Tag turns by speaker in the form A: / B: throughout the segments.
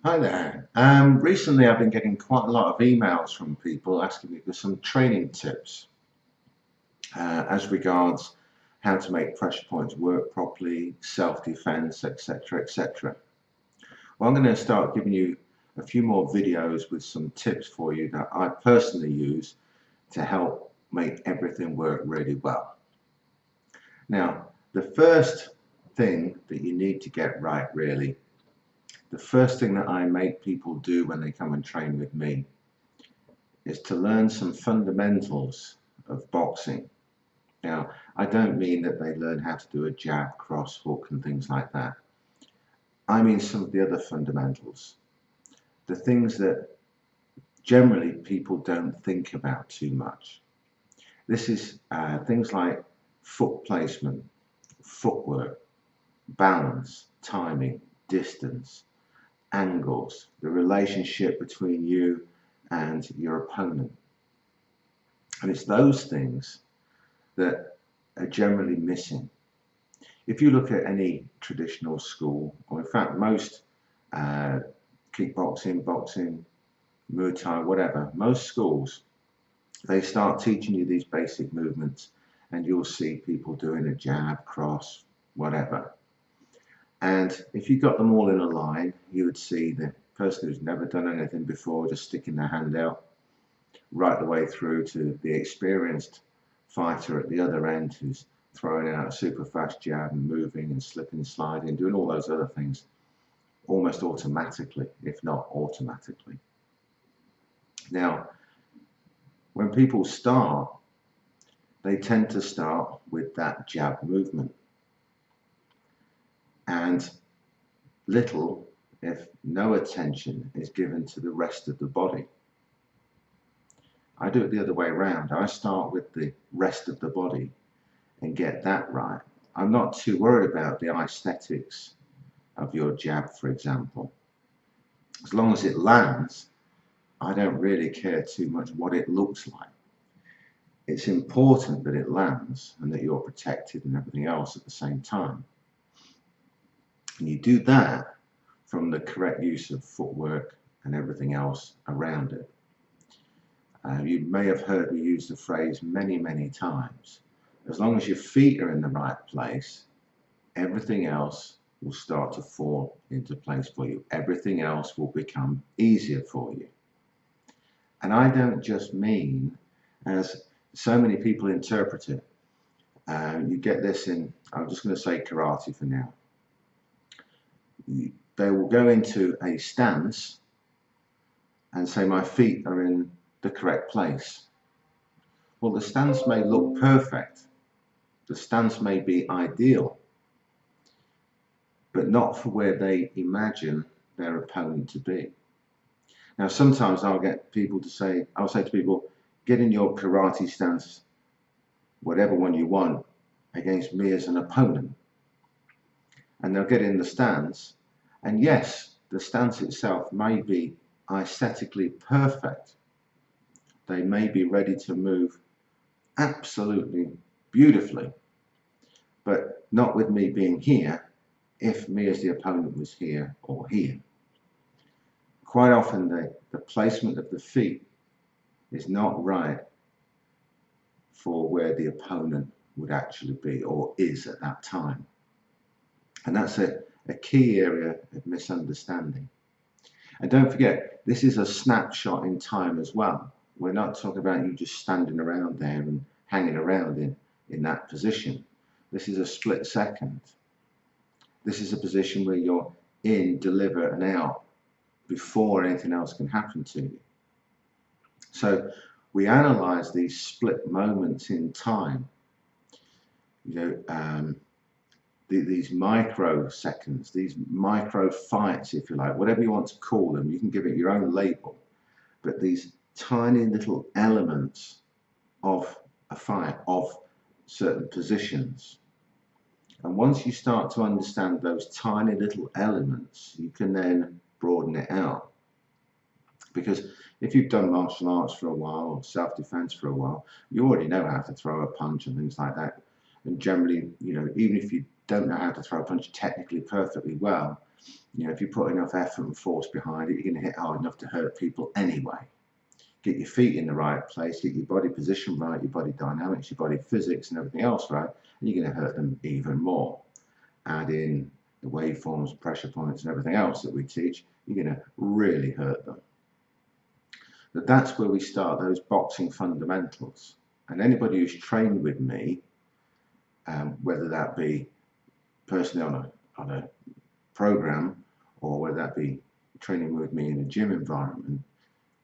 A: Hi there. Recently, I've been getting quite a lot of emails from people asking me for some training tips as regards how to make pressure points work properly, self-defense, etc., etc. Well, I'm going to start giving you a few more videos with some tips for you that I personally use to help make everything work really well. Now, the first thing that you need to get right, really, the first thing that I make people do when they come and train with me is to learn some fundamentals of boxing. Now, I don't mean that they learn how to do a jab, cross, hook, and things like that. I mean some of the other fundamentals, the things that generally people don't think about too much. This is things like foot placement, footwork, balance, timing, distance, angles, the relationship between you and your opponent. And it's those things that are generally missing. If you look at any traditional school, or in fact most uh, kickboxing, boxing, Muay Thai, whatever, most schools, they start teaching you these basic movements and you'll see people doing a jab, cross, whatever. And if you got them all in a line, you would see the person who's never done anything before just sticking their hand out right the way through to the experienced fighter at the other end who's throwing out a super fast jab and moving and slipping, sliding, doing all those other things almost automatically, if not automatically. Now, when people start, they tend to start with that jab movement. And little, if no attention, is given to the rest of the body. I do it the other way around. I start with the rest of the body and get that right. I'm not too worried about the aesthetics of your jab, for example. As long as it lands, I don't really care too much what it looks like. It's important that it lands and that you're protected and everything else at the same time. And you do that from the correct use of footwork and everything else around it. You may have heard me use the phrase many, many times. As long as your feet are in the right place, everything else will start to fall into place for you. Everything else will become easier for you. And I don't just mean, as so many people interpret it, you get this in, I'm just going to say karate for now. They will go into a stance and say, my feet are in the correct place. Well, the stance may look perfect. The stance may be ideal, but not for where they imagine their opponent to be. Now, sometimes I'll get people to say, I'll say to people, get in your karate stance, whatever one you want, against me as an opponent. And they'll get in the stance, and yes, the stance itself may be aesthetically perfect. They may be ready to move absolutely beautifully, but not with me being here if me as the opponent was here or here. Quite often the placement of the feet is not right for where the opponent would actually be or is at that time. And that's a key area of misunderstanding. And don't forget, this is a snapshot in time as well. We're not talking about you just standing around there and hanging around in that position. This is a split second. This is a position where you're in, deliver, and out before anything else can happen to you. So we analyze these split moments in time, these microseconds, these micro fights, if you like, whatever you want to call them, you can give it your own label, but these tiny little elements of a fight, of certain positions. And once you start to understand those tiny little elements, you can then broaden it out. Because if you've done martial arts for a while or self-defense for a while, you already know how to throw a punch and things like that. And generally, even if you don't know how to throw a punch technically perfectly well, you know, if you put enough effort and force behind it, you're going to hit hard enough to hurt people anyway. Get your feet in the right place, get your body position right, your body dynamics, your body physics and everything else right, and you're going to hurt them even more. Add in the waveforms, pressure points and everything else that we teach, you're going to really hurt them. But that's where we start, those boxing fundamentals. And anybody who's trained with me, whether that be personally on a program or whether that be training with me in a gym environment,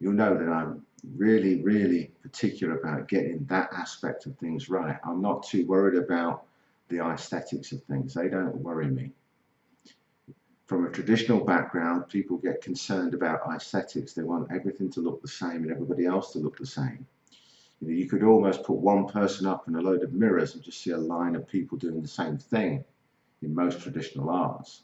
A: you'll know that I'm really, really particular about getting that aspect of things right. I'm not too worried about the aesthetics of things. They don't worry me. From a traditional background, people get concerned about aesthetics. They want everything to look the same and everybody else to look the same. You know, you could almost put one person up in a load of mirrors and just see a line of people doing the same thing in most traditional arts.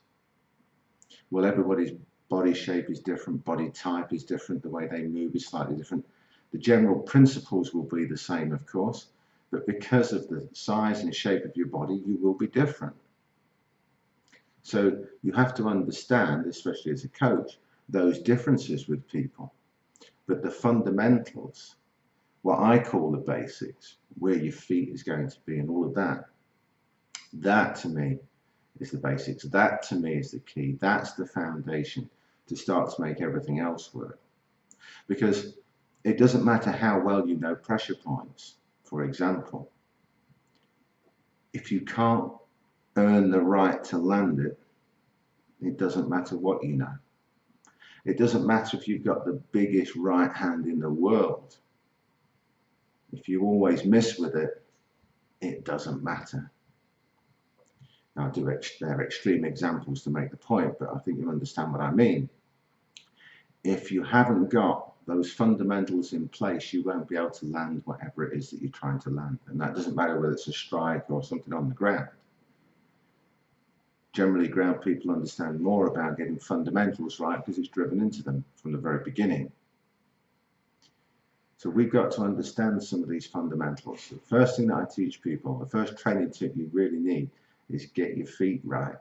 A: Well, everybody's body shape is different, body type is different, the way they move is slightly different. The general principles will be the same, of course, but because of the size and shape of your body, you will be different. So you have to understand, especially as a coach, those differences with people. But the fundamentals, what I call the basics, where your feet is going to be and all of that, that to me is the basics. That to me is the key. That's the foundation to start to make everything else work. Because it doesn't matter how well you know pressure points, for example. If you can't earn the right to land it, it doesn't matter what you know. It doesn't matter if you've got the biggest right hand in the world. If you always miss with it, it doesn't matter. Now, they're extreme examples to make the point, but I think you understand what I mean. If you haven't got those fundamentals in place, you won't be able to land whatever it is that you're trying to land. And that doesn't matter whether it's a strike or something on the ground. Generally, ground people understand more about getting fundamentals right because it's driven into them from the very beginning. So we've got to understand some of these fundamentals. The first thing that I teach people, the first training tip you really need is get your feet right.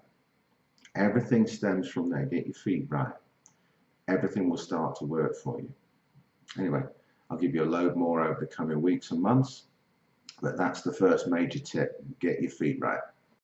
A: Everything stems from there. Get your feet right. Everything will start to work for you. Anyway, I'll give you a load more over the coming weeks and months, but that's the first major tip. Get your feet right.